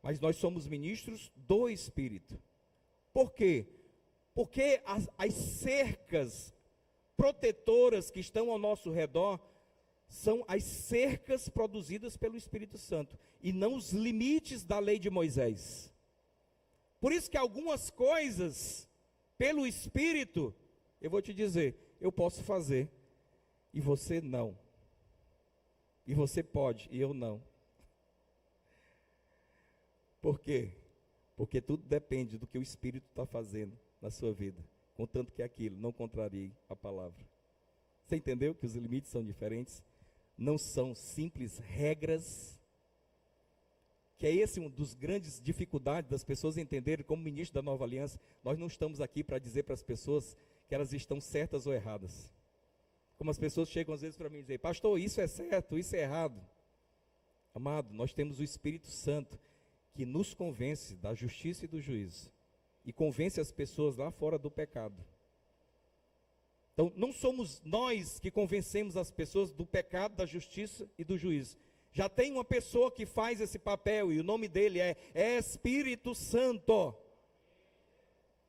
Mas nós somos ministros do Espírito. Por quê? Porque as cercas protetoras que estão ao nosso redor são as cercas produzidas pelo Espírito Santo e não os limites da lei de Moisés. Por isso que algumas coisas, pelo Espírito, eu vou te dizer, eu posso fazer e você não. E você pode e eu não. Por quê? Porque tudo depende do que o Espírito está fazendo na sua vida, contanto que aquilo não contrarie a palavra. Você entendeu que os limites são diferentes? Não são simples regras. que é esse um dos grandes dificuldades das pessoas entenderem como ministro da Nova Aliança, nós não estamos aqui para dizer para as pessoas que elas estão certas ou erradas. Como as pessoas chegam às vezes para mim e dizem, pastor, isso é certo, isso é errado. Amado, nós temos o Espírito Santo que nos convence da justiça e do juízo. E convence as pessoas lá fora do pecado. Então, não somos nós que convencemos as pessoas do pecado, da justiça e do juízo. Já tem uma pessoa que faz esse papel e o nome dele é Espírito Santo.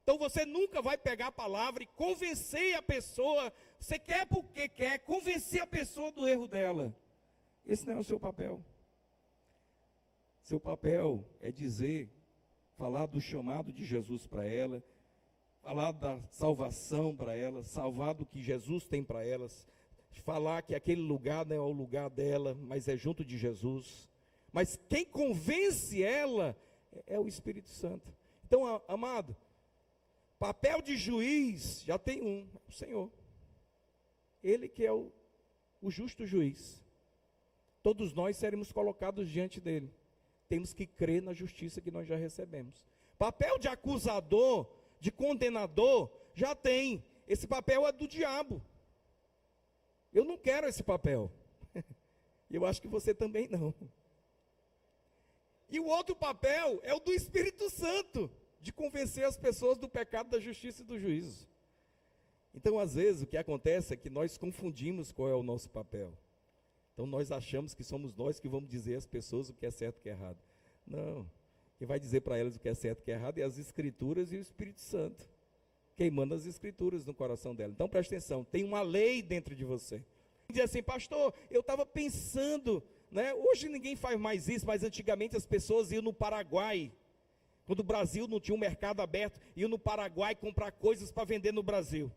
Então você nunca vai pegar a palavra e convencer a pessoa, você quer porque quer, convencer a pessoa do erro dela. Esse não é o seu papel. Seu papel é dizer, falar do chamado de Jesus para ela, falar da salvação para elas, salvar do que Jesus tem para elas, falar que aquele lugar não é o lugar dela, mas é junto de Jesus. Mas quem convence ela é o Espírito Santo. Então, amado, papel de juiz já tem um, o Senhor. Ele que é o justo juiz. Todos nós seremos colocados diante dele. Temos que crer na justiça que nós já recebemos. Papel de acusador, de condenador, já tem. Esse papel é do diabo. Eu não quero esse papel. Eu acho que você também não. E o outro papel é o do Espírito Santo, de convencer as pessoas do pecado, da justiça e do juízo. Então, às vezes, o que acontece é que nós confundimos qual é o nosso papel. Então, nós achamos que somos nós que vamos dizer às pessoas o que é certo e o que é errado. Não. Quem vai dizer para elas o que é certo e o que é errado é as Escrituras e o Espírito Santo. Quem manda as Escrituras no coração dela. Então, preste atenção, tem uma lei dentro de você. Diz assim, pastor, eu estava pensando, né? Hoje ninguém faz mais isso, mas antigamente as pessoas iam no Paraguai. Quando o Brasil não tinha um mercado aberto, iam no Paraguai comprar coisas para vender no Brasil.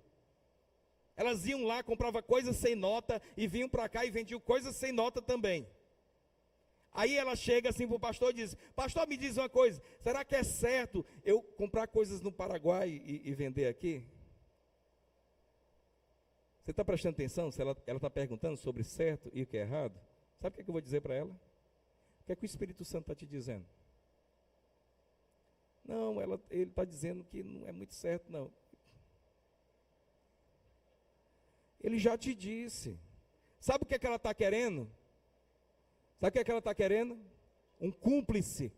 Elas iam lá, compravam coisas sem nota e vinham para cá e vendiam coisas sem nota também. Aí ela chega assim para o pastor e diz, pastor, me diz uma coisa, será que é certo eu comprar coisas no Paraguai e vender aqui? Você está prestando atenção se ela está perguntando sobre certo e o que é errado? Sabe o que eu vou dizer para ela? O que é que o Espírito Santo está te dizendo? Não, ele está dizendo que não é muito certo, não. Ele já te disse. Sabe o que é que ela está querendo? Sabe o que é que ela está querendo? Um cúmplice.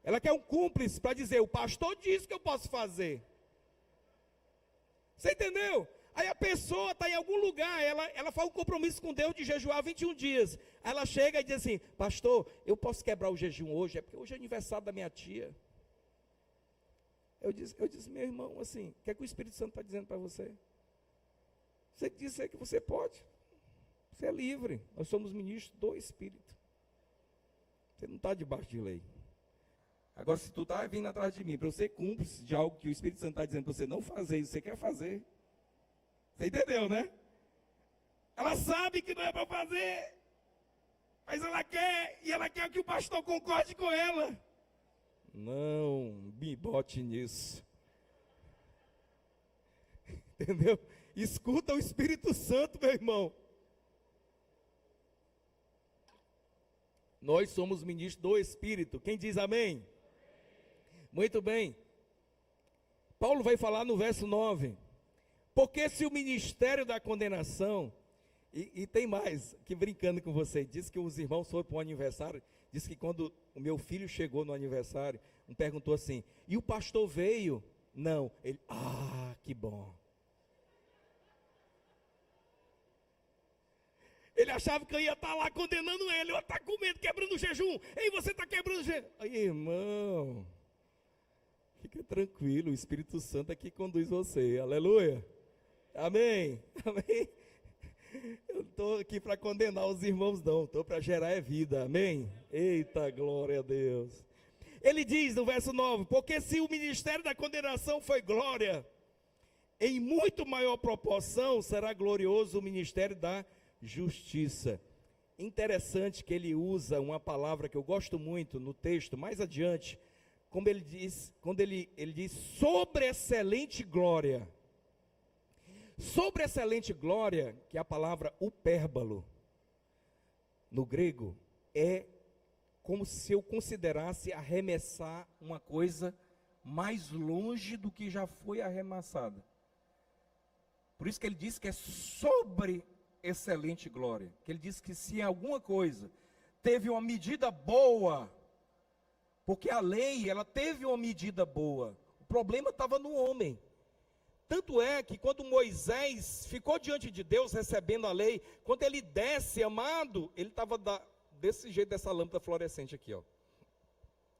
Ela quer um cúmplice para dizer, o pastor disse que eu posso fazer. Você entendeu? Aí a pessoa está em algum lugar, ela faz um compromisso com Deus de jejuar 21 dias. Aí ela chega e diz assim, pastor, eu posso quebrar o jejum hoje? É porque hoje é aniversário da minha tia. Eu disse, meu irmão, assim, o que é que o Espírito Santo está dizendo para você? Você disse que você pode. Você é livre. Nós somos ministros do Espírito. Você não está debaixo de lei. Agora, se tu está vindo atrás de mim para eu ser cúmplice de algo que o Espírito Santo está dizendo para você não fazer, e você quer fazer. Você entendeu, né? Ela sabe que não é para fazer, mas ela quer, e ela quer que o pastor concorde com ela. Não me bote nisso. Entendeu? Escuta o Espírito Santo, meu irmão. Nós somos ministros do Espírito. Quem diz amém? Muito bem. Paulo vai falar no verso 9. Porque se o ministério da condenação, e tem mais, que brincando com você, diz que os irmãos foram para o aniversário, diz que quando o meu filho chegou no aniversário, um perguntou assim, e o pastor veio? Não. Ele, que bom. Ele achava que eu ia estar lá condenando ele, eu ia estar com medo, quebrando o jejum. Ei, você está quebrando o jejum. Aí, irmão, fica tranquilo, o Espírito Santo é que conduz você, aleluia. Amém, amém. Eu estou aqui para condenar os irmãos não, estou para gerar vida, amém. Eita, glória a Deus. Ele diz no verso 9, porque se o ministério da condenação foi glória, em muito maior proporção será glorioso o ministério da justiça. Interessante que ele usa uma palavra que eu gosto muito no texto, mais adiante, como ele diz, quando ele diz sobre excelente glória. Sobre excelente glória, que é a palavra upérbalo, no grego, é como se eu considerasse arremessar uma coisa mais longe do que já foi arremessada. Por isso que ele diz que é sobre excelente glória. Que ele diz que se alguma coisa teve uma medida boa, porque a lei, ela teve uma medida boa, o problema estava no homem. Tanto é que quando Moisés ficou diante de Deus recebendo a lei, quando ele desce, amado, ele estava desse jeito, dessa lâmpada fluorescente aqui, ó.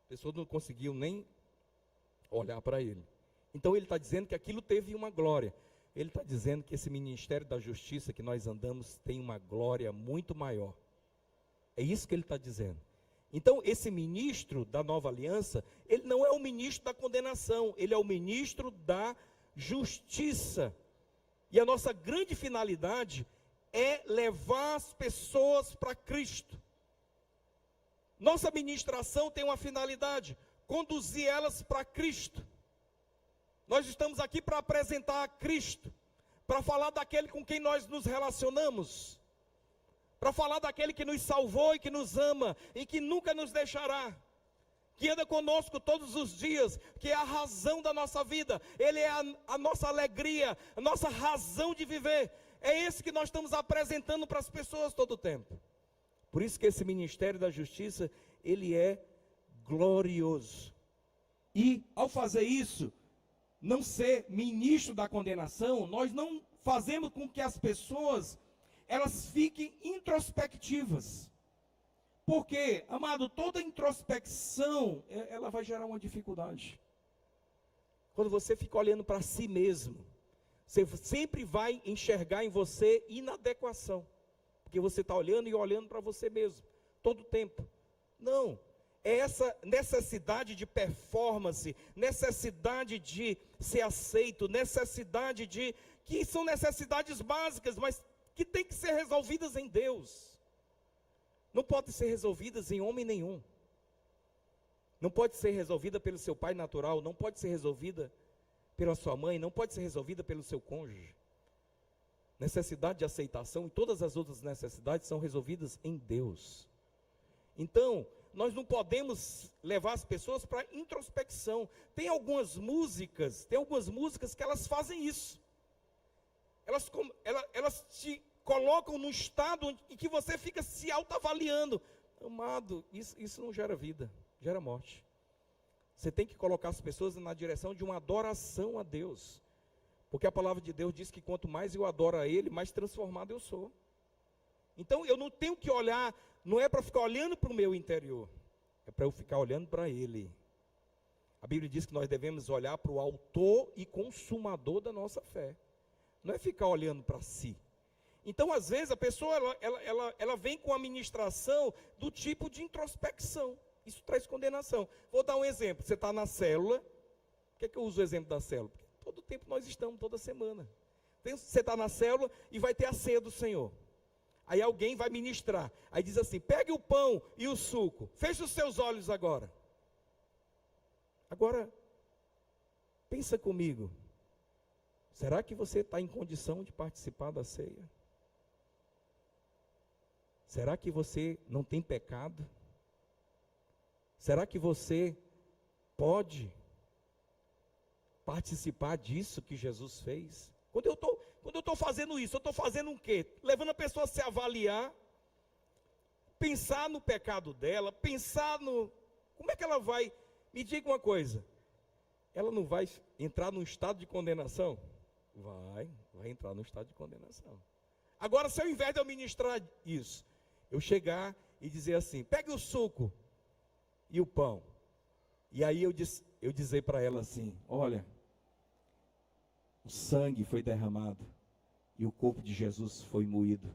As pessoas não conseguiam nem olhar para ele. Então ele está dizendo que aquilo teve uma glória. Ele está dizendo que esse ministério da justiça que nós andamos tem uma glória muito maior. É isso que ele está dizendo. Então esse ministro da nova aliança, ele não é o ministro da condenação, ele é o ministro da justiça. E a nossa grande finalidade é levar as pessoas para Cristo. Nossa ministração tem uma finalidade: conduzir elas para Cristo. Nós estamos aqui para apresentar a Cristo, para falar daquele com quem nós nos relacionamos, para falar daquele que nos salvou e que nos ama e que nunca nos deixará, que anda conosco todos os dias, que é a razão da nossa vida, Ele é a nossa alegria, a nossa razão de viver. É esse que nós estamos apresentando para as pessoas todo o tempo. Por isso que esse ministério da justiça, ele é glorioso. E ao fazer isso, não ser ministro da condenação, nós não fazemos com que as pessoas, elas fiquem introspectivas. Porque, amado, toda introspecção, ela vai gerar uma dificuldade. Quando você fica olhando para si mesmo, você sempre vai enxergar em você inadequação. Porque você está olhando e olhando para você mesmo, todo o tempo. Não. É essa necessidade de performance, necessidade de ser aceito, necessidade de... que são necessidades básicas, mas que tem que ser resolvidas em Deus. Não pode ser resolvidas em homem nenhum. Não pode ser resolvida pelo seu pai natural, não pode ser resolvida pela sua mãe, não pode ser resolvida pelo seu cônjuge. Necessidade de aceitação e todas as outras necessidades são resolvidas em Deus. Então, nós não podemos levar as pessoas para introspecção. Tem algumas músicas que elas fazem isso. Elas te colocam num estado em que você fica se autoavaliando. Amado, isso não gera vida, gera morte. Você tem que colocar as pessoas na direção de uma adoração a Deus. Porque a palavra de Deus diz que quanto mais eu adoro a Ele, mais transformado eu sou. Então eu não tenho que olhar, não é para ficar olhando para o meu interior, é para eu ficar olhando para Ele. A Bíblia diz que nós devemos olhar para o autor e consumador da nossa fé. Não é ficar olhando para si. Então, às vezes, a pessoa ela vem com a ministração do tipo de introspecção. Isso traz condenação. Vou dar um exemplo. Você está na célula. Por que eu uso o exemplo da célula? Porque todo tempo nós estamos, toda semana. Você está na célula e vai ter a ceia do Senhor. Aí alguém vai ministrar. Aí diz assim: pegue o pão e o suco. Feche os seus olhos agora. Agora, pensa comigo. Será que você está em condição de participar da ceia? Será que você não tem pecado? Será que você pode participar disso que Jesus fez? Quando eu estou fazendo isso, eu estou fazendo o quê? Levando a pessoa a se avaliar, pensar no pecado dela, pensar no... Como é que ela vai... Me diga uma coisa, ela não vai entrar num estado de condenação? Vai entrar num estado de condenação. Agora, se ao invés de eu ministrar isso, eu chegar e dizer assim: pegue o suco e o pão. E aí eu dizer para ela assim: olha, o sangue foi derramado e o corpo de Jesus foi moído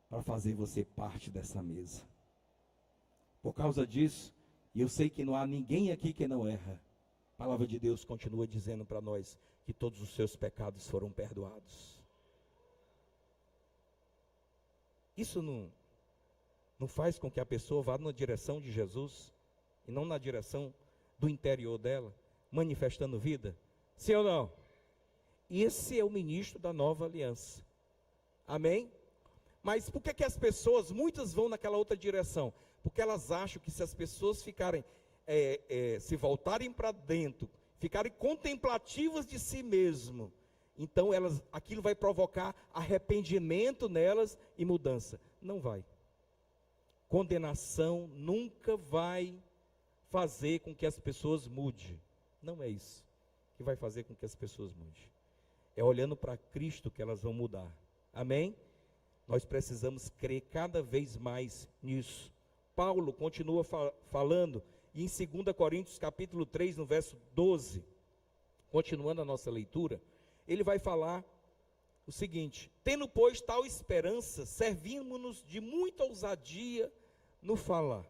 para fazer você parte dessa mesa. Por causa disso, e eu sei que não há ninguém aqui que não erra, a palavra de Deus continua dizendo para nós que todos os seus pecados foram perdoados. Isso não faz com que a pessoa vá na direção de Jesus e não na direção do interior dela, manifestando vida? Sim ou não? Esse é o ministro da nova aliança. Amém? Mas por que as pessoas, muitas vão naquela outra direção? Porque elas acham que se as pessoas ficarem, se voltarem para dentro, ficarem contemplativas de si mesmo, então aquilo vai provocar arrependimento nelas e mudança. Não vai. Condenação nunca vai fazer com que as pessoas mudem. Não é isso que vai fazer com que as pessoas mudem. É olhando para Cristo que elas vão mudar. Amém? Nós precisamos crer cada vez mais nisso. Paulo continua falando, e em 2 Coríntios capítulo 3, no verso 12, continuando a nossa leitura, ele vai falar o seguinte: tendo, pois, tal esperança, servimos-nos de muita ousadia no falar.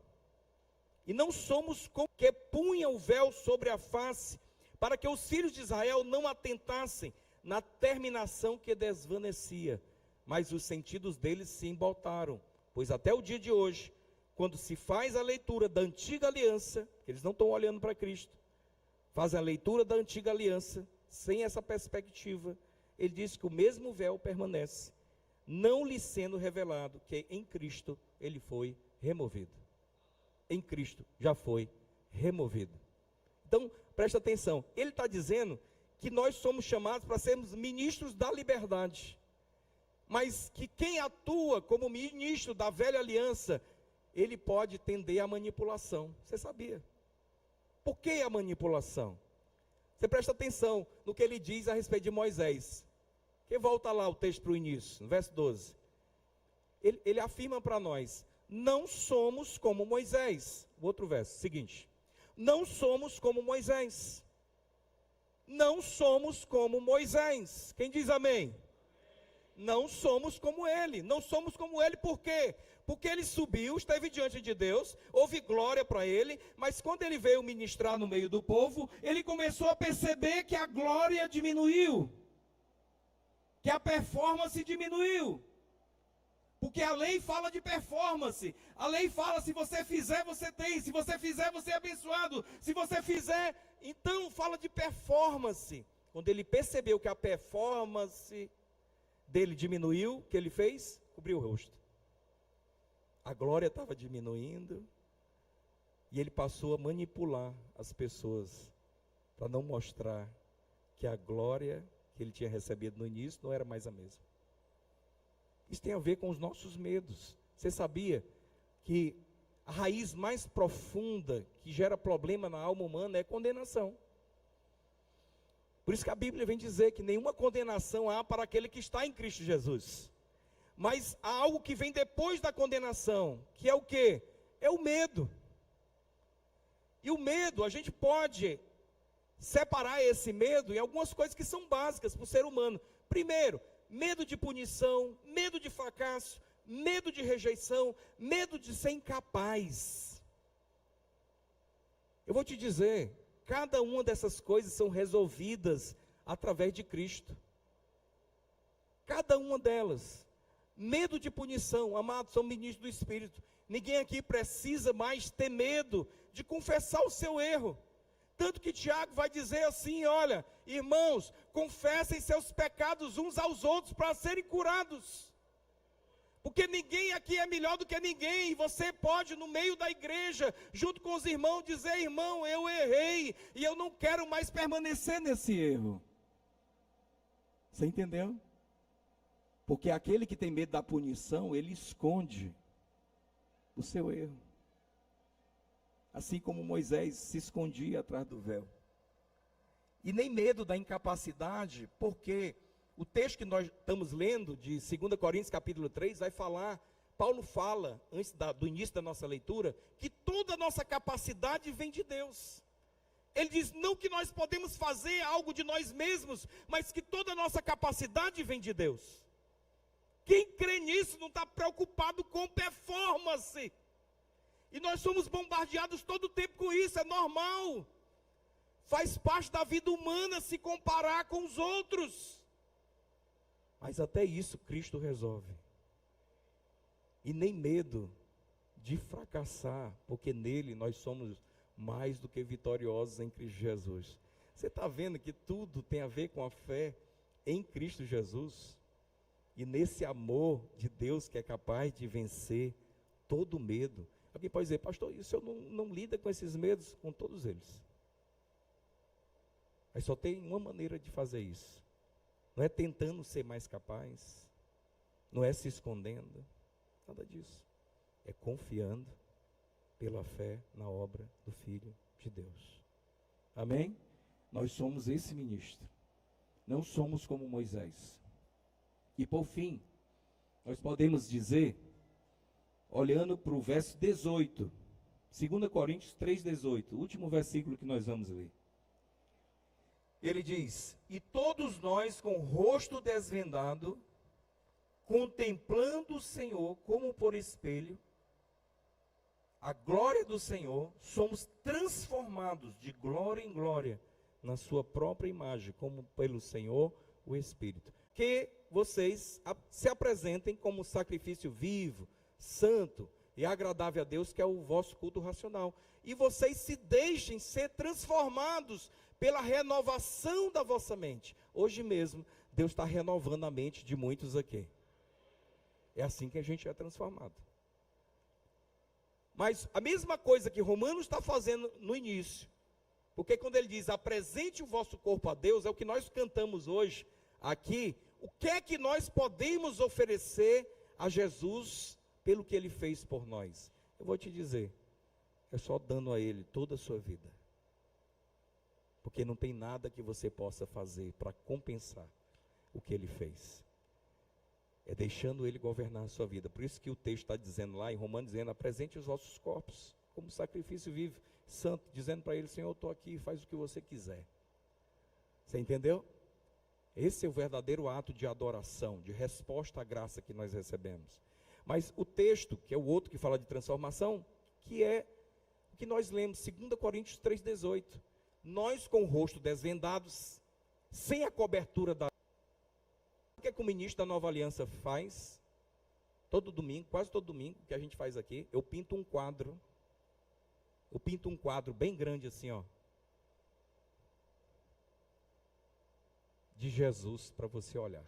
E não somos como que punha o véu sobre a face, para que os filhos de Israel não atentassem na terminação que desvanecia, mas os sentidos deles se embotaram. Pois até o dia de hoje, quando se faz a leitura da antiga aliança, que eles não estão olhando para Cristo, fazem a leitura da antiga aliança, sem essa perspectiva, ele diz que o mesmo véu permanece, não lhe sendo revelado que em Cristo ele foi removido. Em Cristo já foi removido. Então, presta atenção, ele está dizendo que nós somos chamados para sermos ministros da liberdade, mas que quem atua como ministro da velha aliança, ele pode tender à manipulação. Você sabia? Por que a manipulação? Você presta atenção no que ele diz a respeito de Moisés. Que volta lá o texto para o início, no verso 12. Ele afirma para nós: não somos como Moisés. O outro verso, seguinte: não somos como Moisés. Não somos como Moisés. Quem diz amém? Não somos como ele. Não somos como ele, por quê? Porque ele subiu, esteve diante de Deus, houve glória para ele, mas quando ele veio ministrar no meio do povo, ele começou a perceber que a glória diminuiu, que a performance diminuiu. Porque a lei fala de performance, a lei fala: se você fizer, você tem, se você fizer, você é abençoado, se você fizer, então fala de performance. Quando ele percebeu que a performance dele diminuiu, o que ele fez? Cobriu o rosto. A glória estava diminuindo, e ele passou a manipular as pessoas, para não mostrar que a glória que ele tinha recebido no início não era mais a mesma. Isso tem a ver com os nossos medos. Você sabia que a raiz mais profunda que gera problema na alma humana é condenação? Por isso que a Bíblia vem dizer que nenhuma condenação há para aquele que está em Cristo Jesus. Mas há algo que vem depois da condenação, que é o quê? É o medo. E o medo, a gente pode separar esse medo em algumas coisas que são básicas para o ser humano. Primeiro, medo de punição, medo de fracasso, medo de rejeição, medo de ser incapaz. Eu vou te dizer, cada uma dessas coisas são resolvidas através de Cristo. Cada uma delas. Medo de punição, amados, são ministros do Espírito. Ninguém aqui precisa mais ter medo de confessar o seu erro. Tanto que Tiago vai dizer assim: olha, irmãos, confessem seus pecados uns aos outros para serem curados. Porque ninguém aqui é melhor do que ninguém. E você pode, no meio da igreja, junto com os irmãos, dizer: irmão, eu errei e eu não quero mais permanecer nesse erro. Você entendeu? Porque aquele que tem medo da punição, ele esconde o seu erro. Assim como Moisés se escondia atrás do véu. E nem medo da incapacidade, porque o texto que nós estamos lendo, de 2 Coríntios capítulo 3, vai falar, Paulo fala, antes do início da nossa leitura, que toda a nossa capacidade vem de Deus. Ele diz, não que nós podemos fazer algo de nós mesmos, mas que toda a nossa capacidade vem de Deus. Quem crê nisso não está preocupado com performance. E nós somos bombardeados todo o tempo com isso, é normal. Faz parte da vida humana se comparar com os outros. Mas até isso Cristo resolve. E nem medo de fracassar, porque nele nós somos mais do que vitoriosos em Cristo Jesus. Você está vendo que tudo tem a ver com a fé em Cristo Jesus? E nesse amor de Deus que é capaz de vencer todo medo. Alguém pode dizer, pastor, isso eu não lida com esses medos, com todos eles. Mas só tem uma maneira de fazer isso. Não é tentando ser mais capaz, não é se escondendo, nada disso. É confiando pela fé na obra do Filho de Deus. Amém? Nós somos esse ministro. Não somos como Moisés. E por fim, nós podemos dizer, olhando para o verso 18, 2 Coríntios 3,18, o último versículo que nós vamos ler. Ele diz, e todos nós com o rosto desvendado, contemplando o Senhor como por espelho, a glória do Senhor, somos transformados de glória em glória, na sua própria imagem, como pelo Senhor, o Espírito. Que vocês se apresentem como sacrifício vivo, santo e agradável a Deus, que é o vosso culto racional. E vocês se deixem ser transformados pela renovação da vossa mente. Hoje mesmo, Deus está renovando a mente de muitos aqui. É assim que a gente é transformado. Mas a mesma coisa que Romanos está fazendo no início, porque quando ele diz, apresente o vosso corpo a Deus, é o que nós cantamos hoje aqui, o que é que nós podemos oferecer a Jesus pelo que ele fez por nós? Eu vou te dizer, é só dando a ele toda a sua vida. Porque não tem nada que você possa fazer para compensar o que ele fez. É deixando ele governar a sua vida. Por isso que o texto está dizendo lá em Romanos, dizendo, apresente os vossos corpos como sacrifício vivo, santo, dizendo para ele, Senhor, eu estou aqui, faz o que você quiser. Você entendeu? Esse é o verdadeiro ato de adoração, de resposta à graça que nós recebemos. Mas o texto, que é o outro que fala de transformação, que é o que nós lemos, 2 Coríntios 3,18. Nós com o rosto desvendados, sem a cobertura da... O que é que o ministro da Nova Aliança faz? Todo domingo, quase todo domingo, que a gente faz aqui, eu pinto um quadro. Eu pinto um quadro bem grande assim, ó. De Jesus para você olhar.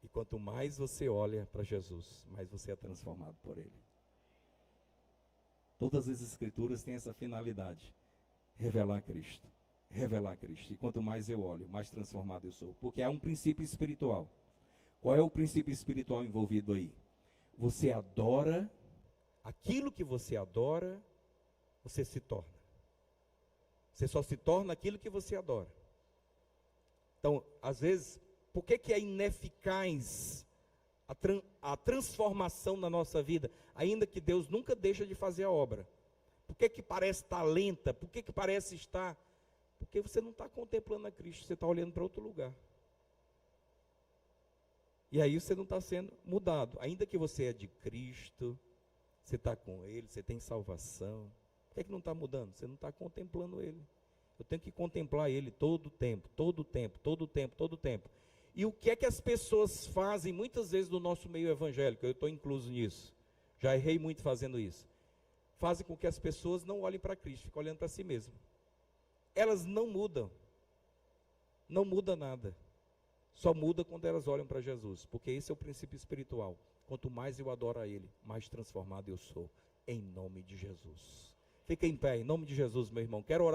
E quanto mais você olha para Jesus, mais você é transformado por Ele. Todas as Escrituras têm essa finalidade. Revelar Cristo. Revelar Cristo. E quanto mais eu olho, mais transformado eu sou. Porque há um princípio espiritual. Qual é o princípio espiritual envolvido aí? Você adora, aquilo que você adora, você se torna. Você só se torna aquilo que você adora. Então, às vezes, por que é ineficaz a transformação na nossa vida? Ainda que Deus nunca deixa de fazer a obra. Por que parece estar lenta? Por que parece estar... Porque você não está contemplando a Cristo, você está olhando para outro lugar. E aí você não está sendo mudado. Ainda que você é de Cristo, você está com Ele, você tem salvação. Por que não está mudando? Você não está contemplando Ele. Eu tenho que contemplar Ele todo o tempo, todo o tempo, todo o tempo, todo o tempo. E o que é que as pessoas fazem muitas vezes no nosso meio evangélico? Eu estou incluso nisso. Já errei muito fazendo isso. Fazem com que as pessoas não olhem para Cristo, ficam olhando para si mesmo. Elas não mudam. Não muda nada. Só muda quando elas olham para Jesus. Porque esse é o princípio espiritual. Quanto mais eu adoro a Ele, mais transformado eu sou. Em nome de Jesus. Fica em pé, em nome de Jesus, meu irmão. Quero orar.